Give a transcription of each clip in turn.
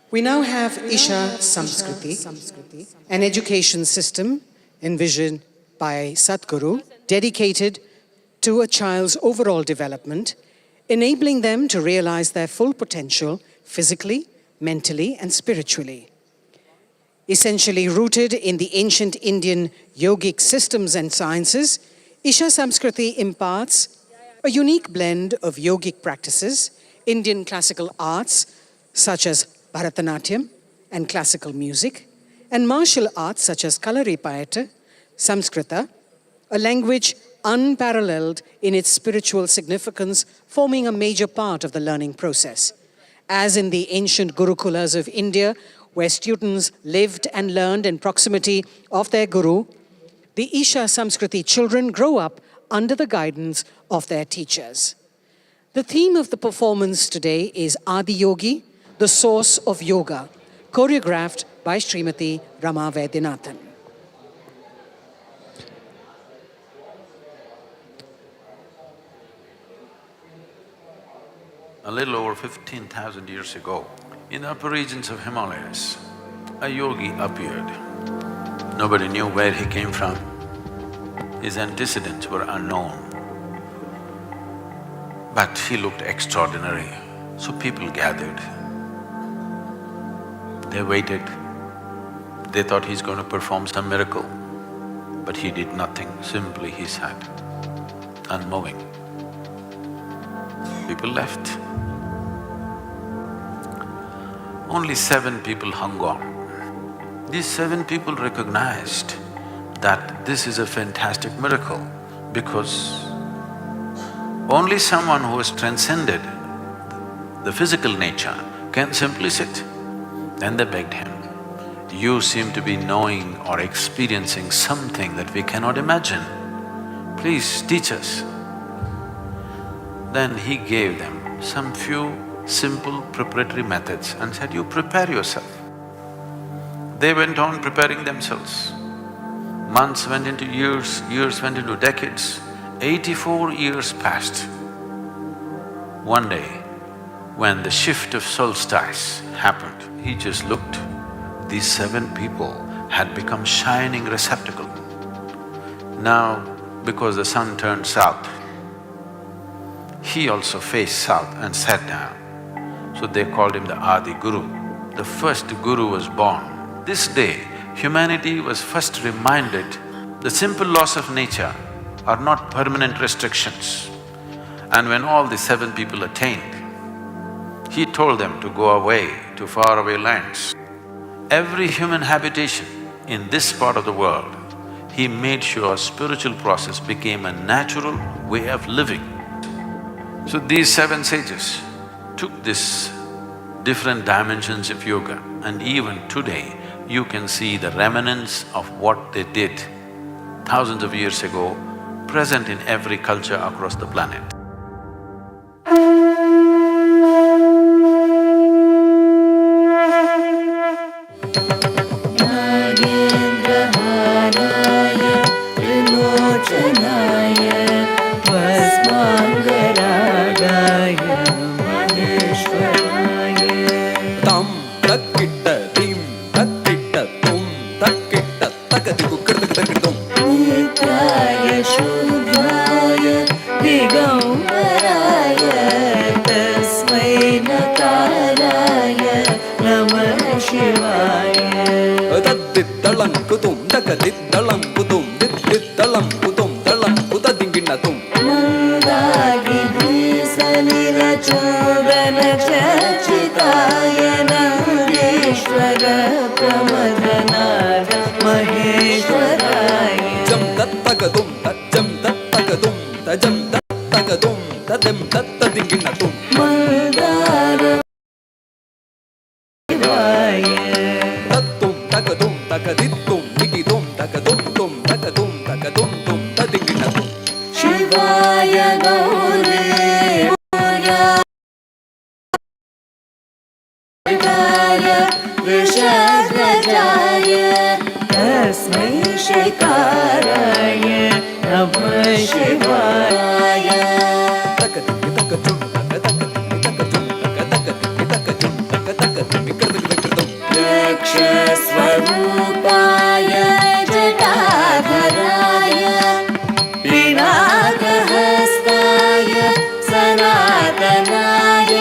We now have Isha Samskriti, an education system envisioned by Sadhguru, dedicated to a child's overall development, enabling them to realize their full potential physically, mentally, and spiritually. Essentially rooted in the ancient Indian yogic systems and sciences, Isha Samskriti imparts a unique blend of yogic practices, Indian classical arts such as Bharatanatyam and classical music, and martial arts such as Kalaripayattu, Samskrita, a language unparalleled in its spiritual significance, forming a major part of the learning process. As in the ancient Gurukulas of India, where students lived and learned in proximity of their Guru, the Isha Samskriti children grow up under the guidance of their teachers. The theme of the performance today is Adi Yogi, the source of yoga, choreographed by Srimati Rama Vaidyanathan. A little over 15,000 years ago, in the upper regions of Himalayas, a yogi appeared. Nobody knew where he came from. His antecedents were unknown. But he looked extraordinary, so people gathered. They waited. They thought he's going to perform some miracle. But he did nothing, simply he sat, unmoving. People left. Only 7 people hung on. These 7 people recognized that this is a fantastic miracle because only someone who has transcended the physical nature can simply sit. Then they begged him, "You seem to be knowing or experiencing something that we cannot imagine. Please teach us." Then he gave them some few simple preparatory methods and said, "You prepare yourself." They went on preparing themselves. Months went into years, years went into decades. 84 years passed. One day, when the shift of solstice happened, he just looked. These 7 people had become shining receptacle. Now, because the sun turned south, he also faced south and sat down. So they called him the Adi Guru. The first Guru was born. This day, humanity was first reminded the simple laws of nature are not permanent restrictions. And when all the 7 people attained, he told them to go away to faraway lands. Every human habitation in this part of the world, he made sure spiritual process became a natural way of living. So these 7 sages took this different dimensions of yoga, and even today you can see the remnants of what they did thousands of years ago present in every culture across the planet. चेतनाय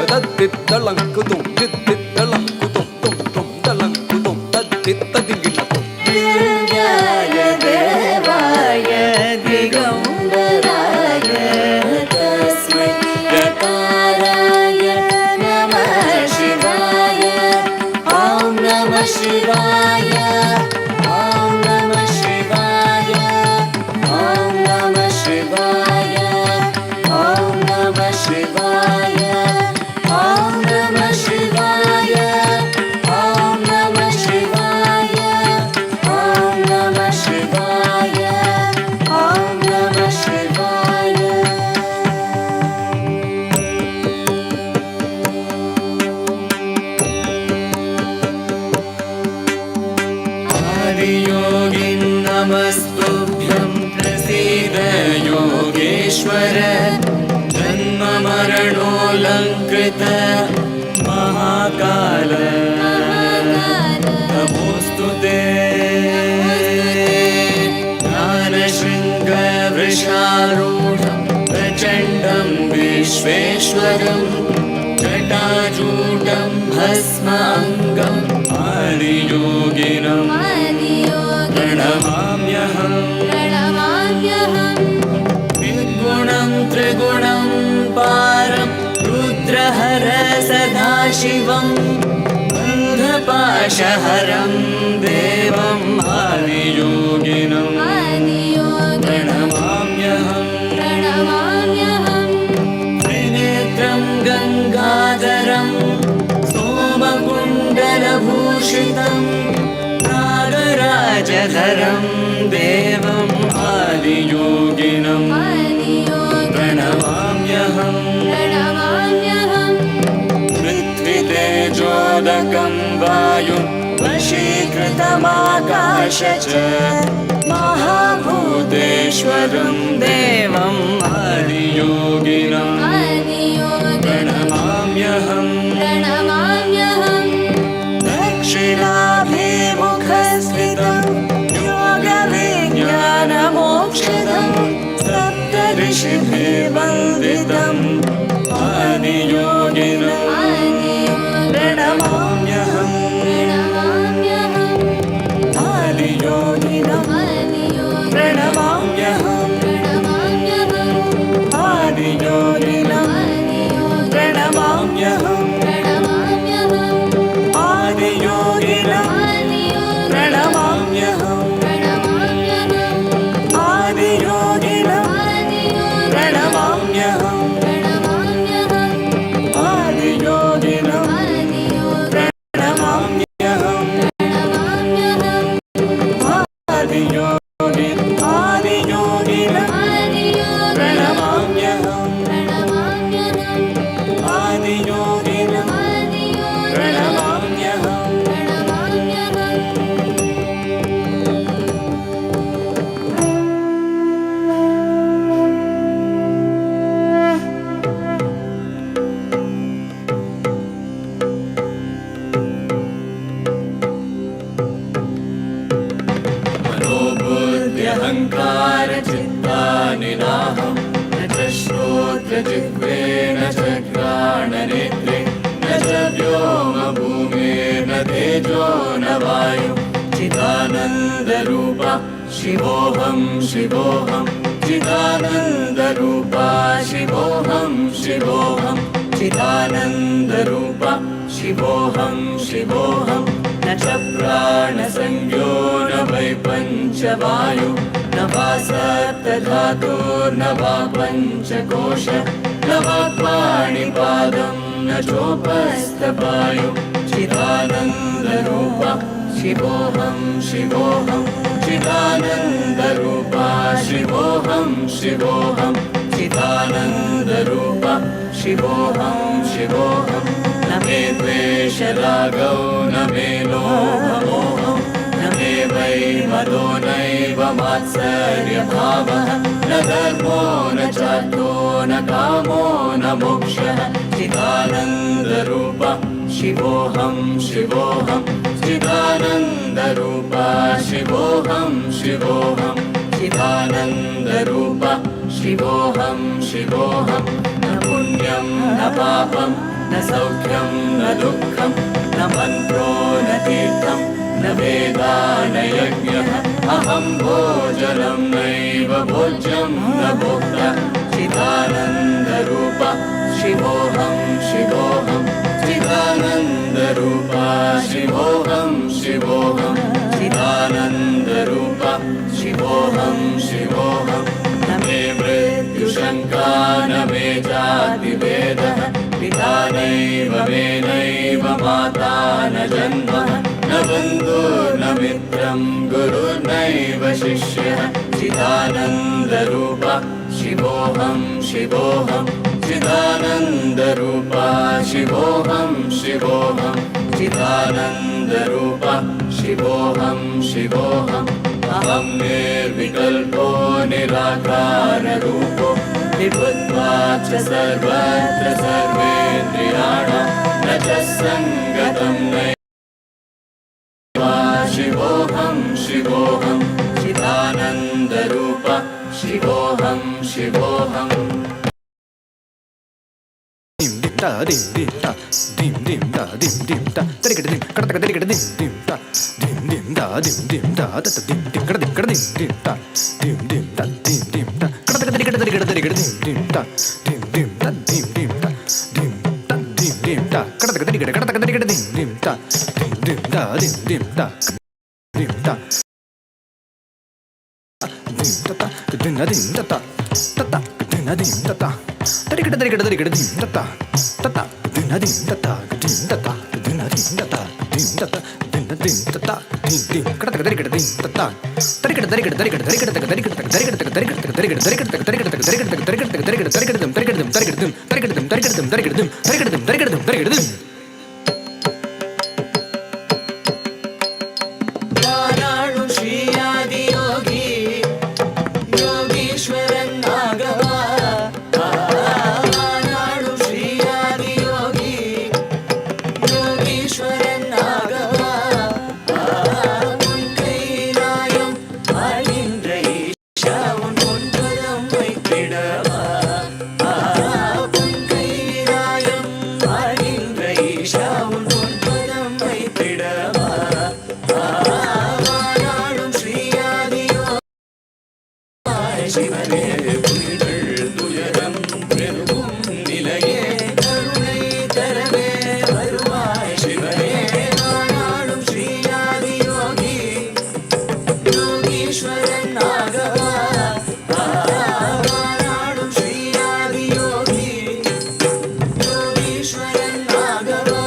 तद्दित्तलङ्कुतुं दित्तित्तलङ्कुतुं तुं तुं तलङ्कुतुं तद्दित्तदिङ्गिणतुं दिव्याय देवाय दिगम्बराय तस्मै यकाराय नमः शिवाय ॐ नमः शिवाय ॐ नमः शिवाय ॐ नमः शिवाय ॐ नमः शिवाय ॐ नमः शिवाय ॐ नमः शिवाय ॐ नमः शिवाय ॐ नमः शिवाय आदियोगिन् नमस्तुभ्यं प्रसीद योगेश्वर जन्ममरणोऽलङ्कृत महाकाल नमोऽस्तु ते ज्ञानशृङ्गवृषारूढं प्रचण्डं विश्वेश्वरं जटाजूटं भस्माङ्गम् आदियोगिनं प्रणमाम्यहम् निर्गुणं त्रिगुणं पारं रुद्रहर सदाशिवम् अन्धपाशहरं देवम् आदियोगिनं प्रणमाम्यहम् त्रिनेत्रं गङ्गाधरं सोमकुण्डलभूषितं नागराजधरं देवम् आदियोगिनं प्रणमाम्यहम् पृथ्वीतेजोदकं वायुं वशीकृतमाकाश च महाभूतेश्वरं देवम् आदियोगिनं प्रणमाम्यहम् दक्षिणाभिमुखस्थितं योगविज्ञानमोक्षदं सप्तऋषिभिर्वन्दितम् आदियोगिनं प्रणमाम्यहम् आदियोगिनं प्रणमाम्यहम् आदियोगिनं प्रणमाम्यहम् आदियोगिनं प्रणमाम्यहम् आदियोगिनं प्रणमाम्यहम् आदियोगिनं प्रणमाम्यहम् आदियोगिनं प्रणमाम्यहम् आदियोगिनं प्रणमाम्यहम् मनोबुद्ध्यहङ्कारचित्तानि नाहं न च श्रोत्रजिह्वे न च घ्राणनेत्रे न च व्योमभूमिर्न तेजो न वायु चिदानन्दरूपा शिवोऽहं शिवोऽहं चिदानन्दरूपा शिवोऽहं शिवोऽहं चिदानन्दरूपा शिवोऽहं शिवोऽहं न च प्राणसंज्ञो न वै पञ्चवायु न वा सप्तधातुर्न वा पञ्चकोश न वा पाणिपादं न चोपस्थपायु चिदानन्दरूपा शिवोऽहं शिवोऽहं चिदानन्दरूपा शिवोऽहं शिवोऽहं चिदानन्दरूपा शिवोऽहं शिवोऽहं न मे द्वेषरागौ न मे लोभमोहं न मे वै मदो नैव मात्सर्यभावः न धर्मो न चार्थो न कामो न मोक्षः चिदानन्दरूपा शिवोऽहं शिवोऽहं चिदानन्दरूपा शिवोऽहं शिवोऽहं चिदानन्दरूपा शिवोऽहं शिवोऽहं न पुण्य पापं न सौख्यं न दुःखं न मन्त्रो न तीर्थं न वेदा न यज्ञः अहं भोजनं नैव भोज्यं न भोक्ता चिदानन्दरूप शिवोऽहं शिवोऽहं चिदानन्दरूप शिवोऽहं शिवोऽहं चिदानन्दरूप शिवोऽहं शिवोऽहं न मे मृत्युशङ्का न मे जातिभेदः पिता नैव मे नैव माता न जन्म न बन्धुर्न मित्रं गुरुर्नैव शिष्यः चिदानन्दरूप शिवोऽहं शिवोऽहं चिदानन्दरूप शिवोऽहं शिवोऽहं चिदानन्दरूप शिवोऽहं शिवोऽहम् अहं निर्विकल्पो निराकाररूपो विभुत्वात् च सर्वत्र सर्वेन्द्रियाणां न च सङ्गतं नैव शिवोऽहं शिवोऽहं चिदानन्दरूप शिवोऽहं शिवोऽहम् dim dim da dim dim da dim dim da dim dim da tarikada dim kada tarikada dim dim da dim dim da dim dim da ta dim dim kada dim dim da dim dim da dim dim da kada tarikada dim dim da dim dim da dim dim da dim da dim dim da kada tarikada dim dim da dim dim da dim dim da dim da dim ta ta dim da dim ta ta ta ta dim da dim ta ta tarikada dim ta ta ta ta dim da dim ta ta dim ta ta dim da dim ta ta dim ta ta dim da dim ta ta dim dim kada tarikada dim ta ta tarikada वाराणु Shri आदि योगी योगीश्वरन् नागवा वाराणु श्री आदि योगी योगीश्वरन् नागवा कैलायं आलिन्द्र ईशा उन பொன்பதம் வைத்திடவா कैलायं आलिन्द्र ईशा उन பொன்பதம் வைத்திடவா வாராளும் ஸ்ரீயாதியோ சிவனே புனிதள் துயரம் பெருகும் நிலையே கருணை தரவே வருவாய் சிவனே வாராளும் ஸ்ரீயாதியோகி யோகீஸ்வரன் நாகவா வாராளும் ஸ்ரீயாதியோகி யோகீஸ்வரன் நாகவா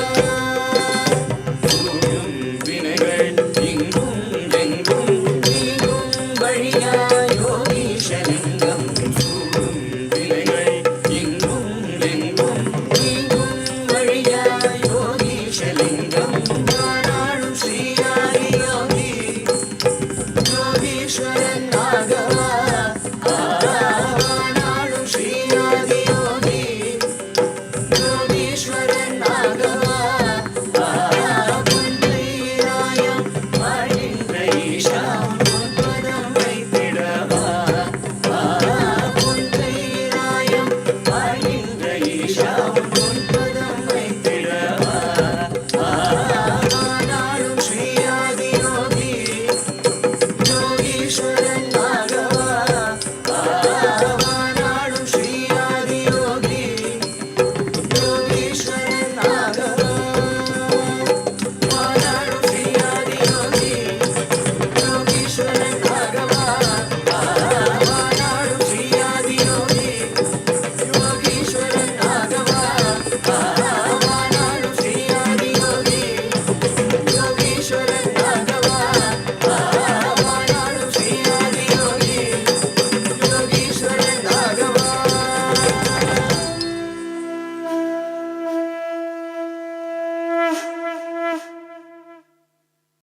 சூழும் வினைகள் இங்கும் எங்கும் நீங்கும் வழியா யோகீஷலிங்கம் சூழும் வினைகள் இங்கும் எங்கும்